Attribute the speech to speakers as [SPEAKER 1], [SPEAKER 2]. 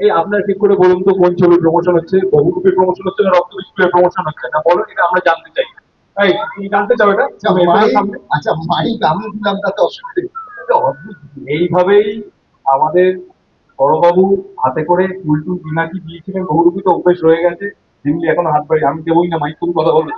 [SPEAKER 1] এই আপনার ঠিক করে বলুন তো কোন ছবির প্রমোশন হচ্ছে, বহুরূপীর প্রমোশন হচ্ছে না রক্ত বিস্কুটের প্রমোশন হচ্ছে, না বলুন এটা আমরা জানতে চাই। এই তুমি জানতে চাও এটা?
[SPEAKER 2] আচ্ছা মাইক আমি দিলাম তাতে অসুবিধা
[SPEAKER 1] এইভাবেই আমাদের বড়বাবু হাতে করে ফুলটুল বিনাকি দিয়েছিলেন, বহুরূপী তো অভ্যেস রয়ে গেছে, দিল্লি এখনো হাত বাড়ি, আমি দেবই না মাইক, তুমি কথা বলো।